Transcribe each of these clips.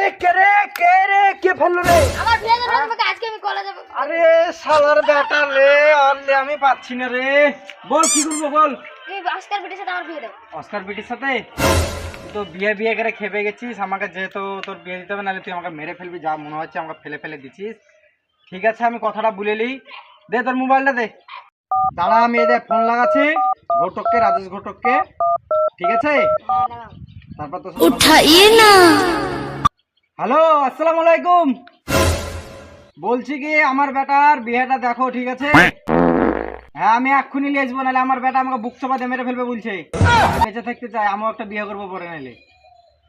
আরে কে রে কে ফেললো রে? আমার বিয়ে দেবে তোমাকে আজকে আমি কলেজে যাব। আরে শালার বেটা রে, আনলে আমি পাচ্ছি না রে। বল কি করবো বল। তুই অস্কার বিটির সাথে আমার বিয়ে দাও। অস্কার বিটির সাথে? তো বিয়ে করে খেপে গেছিস, আমাকে যেহেতু তোর বিয়ে দিতে হবে, নাহলে তুই আমাকে মেরে ফেলবি, যা মনে হচ্ছে আমাকে ফেলে দিছিস। ঠিক আছে আমি কথাটা বলেলি, দে তোর মোবাইলটা দে। দাঁড়া আমি এদের ফোন লাগাচ্ছি ঘটককে, রাজেশ ঘটককে, ঠিক আছে? হ্যাঁ লাগাও। তারপর তো उठाइए ना। হ্যালো আসসালামু আলাইকুম। বলছি কি আমার বেটার বিয়েটা দেখো, ঠিক আছে? হ্যাঁ আমি এক্ষুনি নিয়ে আসবো, নাহলে আমার বেটা আমাকে বুক চাপা দিয়ে মেরে ফেলবে বলছে। আমি বেঁচে থাকতে চাই, আমিও একটা বিয়ে করবো পরে নাহলে।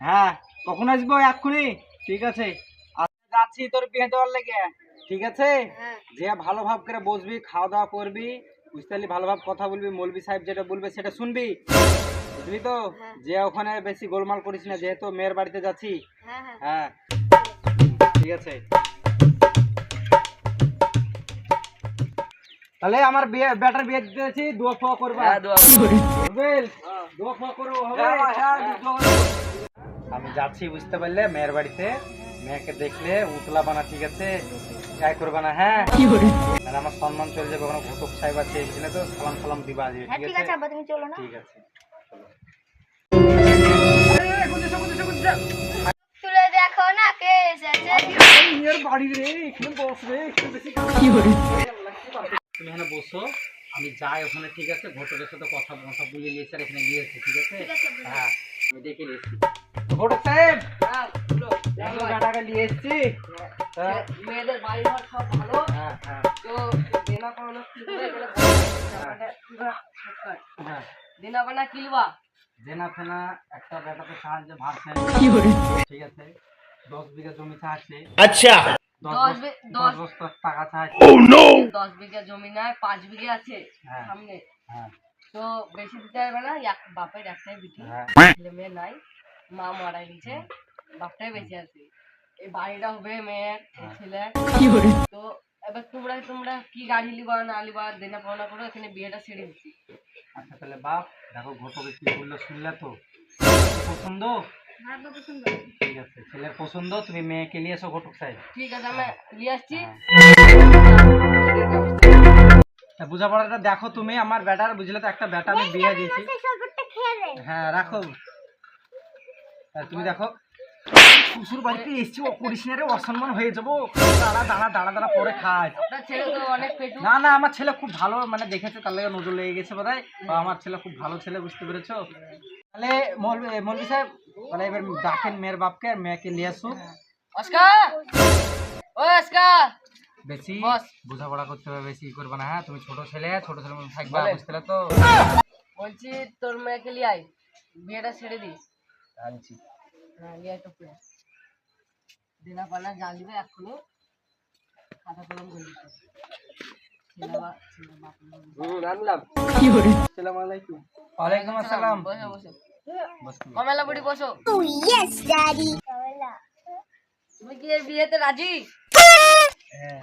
হ্যাঁ কখন আসবো? এক্ষুনি? ঠিক আছে আচ্ছা যাচ্ছি তোর বিয়ে দেওয়ার লেগে, ঠিক আছে? হ্যাঁ। যে ভালো ভাব করে বসবি, খাওয়া দাওয়া করবি, বুঝতে পারলি? ভালো ভাব কথা বলবি, মৌলবি সাহেব যেটা বলবে সেটা শুনবি, বুঝলি তো? হ্যাঁ। যে ওখানে বেশি গোলমাল করিস না, যেহেতু মেয়ের বাড়িতে যাচ্ছি। হ্যাঁ হ্যাঁ। হ্যাঁ ঠিক আছে। তাহলে আমার বিয়ে বেটার বিয়ে দিতেছি, দোয়া ফোয়া করবা? হ্যাঁ দোয়া বুঝবেল? দোয়া ফোয়া করো হবে? আমি যাচ্ছি, বুঝতে পারলে? মেয়ের বাড়িতে মেয়েকে দেখলে উতলা বানা, ঠিক আছে? গায়ে করবা না, হ্যাঁ? আর আমার সম্মান চলে যাবে, ওখানে ঘটক সাহেব আছে, এখানে তো সালাম সালাম দিবা, হ্যাঁ ঠিক ঠিক আছে আছে? আব্বা তুমি চলো না। ঠিক আছে। তুলে দেখো না কে এসেছে। মেয়ের বাড়ি রে, এখানে বস রে, একটু বেশি তুমি এখানে বসো, আমি যাই ওখানে, ঠিক আছে? ঘটকের সাথে কথা বলে নিয়েছি, আর এখানে নিয়েছে, ঠিক আছে? ঠিক আছে। হ্যাঁ আমি ডেকে নিয়েছি। ঘটক সাহেব হ্যাঁ বলো দেখো গাটাকে নিয়ে এসেছি। হ্যাঁ মেয়েদের বাড়ি ঘর সব ভালো হ্যাঁ হ্যাঁ তো দেনা পাওনা কি করে গেলে হ্যাঁ দেনা পাওনা কিলবা জেনা ফেনা একটা বেটাতে সাহায্য ভাবছে, ঠিক আছে? 10 বিঘা জমি চাচ্ছে। अच्छा। 10 বস্তা টাকা চাচ্ছে। 10 বিঘা জমি নাই 5 বিঘা আছে হ্যাঁ। সামনে হ্যাঁ তো বেশি দিতে পারবে না বাপের একটাই বিটি হ্যাঁ ছেলে মেয়ে নাই মা মারা গেছে বাপটাই বেঁচে আছে এই বাড়িটা হবে মেয়ের এই ছেলে তো এবার তোমরা কি গাড়ি লিবা না লিবা দেনা পাওনা করো এখানে বিয়েটা সেরে দিচ্ছি আচ্ছা তাহলে বাপ দেখো ঘটকে কি বললো শুনলে তো? পছন্দ? হ্যাঁ আব্বা পছন্দ। ঠিক আছে ছেলের পছন্দ, তুমি মেয়েকে নিয়ে এসো ঘটক সাহেব। ঠিক আছে আমি নিয়ে আসছি বুঝাপড়াটা দেখো তুমি আমার বেটার, বুঝলে তো? একটা বেটা আমি বিয়ে দিয়েছি। শরবতটা খেয়ে নে। হ্যাঁ রাখো। তুমি দেখো শ্বশুর বাড়িতে এসছি, ও করিস না রে, অসম্মান হয়ে যাবো। দাঁড়া পরে খাই। আপনার ছেলে তো অনেক পেটু না আমার ছেলে খুব ভালো, মানে দেখেছে তার লাগে নজর লেগে গেছে বোধহয়। আমার ছেলে খুব ভালো ছেলে, বুঝতে পেরেছো? তাহলে মৌলভী সাহেব তাহলে এবার ডাকেন মেয়ের বাপকে, আর মেয়েকে নিয়ে আসো। অস্কার ও অস্কার বেশি বস। বোঝাপড়া করতে হবে, বেশি করবে না, হ্যাঁ? তুমি ছোট ছেলে মধ্যে থাকবা, বলেন। বুঝতে তো? বলছি তোর মেয়েকে লিয়ে আয় বিয়েটা ছেড়ে দিস আনছি। হ্যাঁ লিয়ে আয় তো পুরো দেনা পানা যা দিবে এক্ষুনি খাতা কলম করে দিতে আসসালামু আলাইকুম। ওয়ালাইকুম আসসালাম। বসো বসো বসুন। কমলা বুড়ি বসো তুমি কি এর বিয়েতে রাজি হ্যাঁ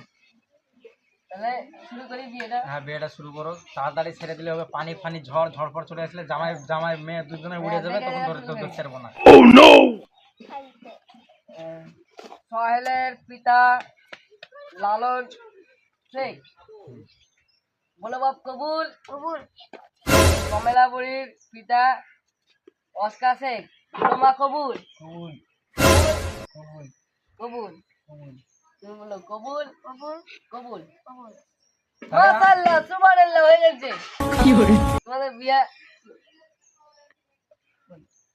তাহলে শুরু করি বিয়েটা হ্যাঁ বিয়েটা শুরু করো, তাড়াতাড়ি ছেড়ে দিলে হবে। পানি ঝড় চলে আসলে জামাই মেয়ে দুজনে উড়ে যাবে, তখন ধরতে পারবো না। সোহেলের পিতা লালন শেখ বলো বাপ কবুল কবুল। কমলা বুড়ির পিতা অস্কার শেখ বলো মা কবুল কবুল, কবুল, কবুল কবুল। তুমি বলো কবুল কবুল। কবুল কবুল। মাশাআল্লাহ সুবহানাল্লাহ হয়ে গেছে তোমাদের বিয়ে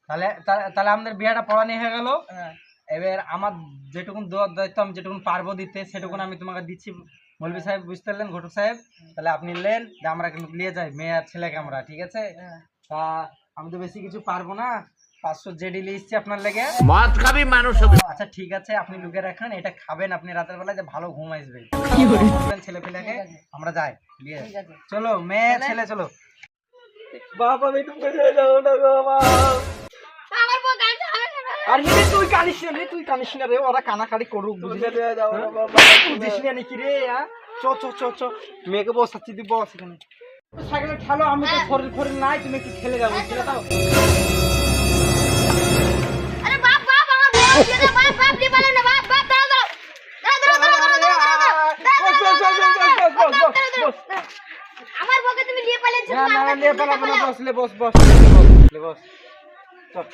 তাহলে আমাদের বিয়েটা পড়ানি হয়ে গেল। হ্যাঁ এবার আমার যেটুকুন দেওয়ার দায়িত্ব, আমি যেটুকুন পারবো দিতে, সেটুকুন আমি তোমাকে দিচ্ছি। মৌলভী সাহেব বুঝতে পারলেন? ঘটক সাহেব তাহলে আপনি নেন, আমরা কিন্তু নিয়ে যাই মেয়ে আর ছেলেকে আমরা, ঠিক আছে? হ্যাঁ তা আমি তো বেশি কিছু পারবো না, 500 জেডি লিখছি আপনার লেগে। मौत का भी मानुष हो। আচ্ছা ঠিক আছে আপনি লুকে রাখেন, এটা খাবেন আপনি রাতের বেলায়, যে ভালো ঘুম আসবে। ছেলে পেলেকে ঠিক আছে। আমরা যাই বিয়ে। ঠিক আছে চলো মেয়ে তাহলে? ছেলে চলো। বাপ আমি তুমি কোথায় যাবো না গো বাপ। আমার বউ গান চালাবে না। আর রে তুই কানিস না রে, ওরা কানাকাড়ি করুক, বুঝলি? বুঝিস না নাকি রে? চ মেয়েকে বসাচ্ছি, তুই বস এখানে। সাইকেলে ঠেলো, আমি তো শরীর নাই, তুমি একটু ঠেলে যাবো, ছেলে দাও। আরে বাপ আমার বউ বিয়ে দাও বাপ লিবা না না আমাকে নিয়ে তুমি পালাবো না, পালাও। বস লে বস বস লে বস চল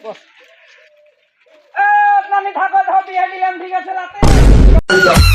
বস নানি থাকো বিয়ে নিলাম ঠিক আছে রাতে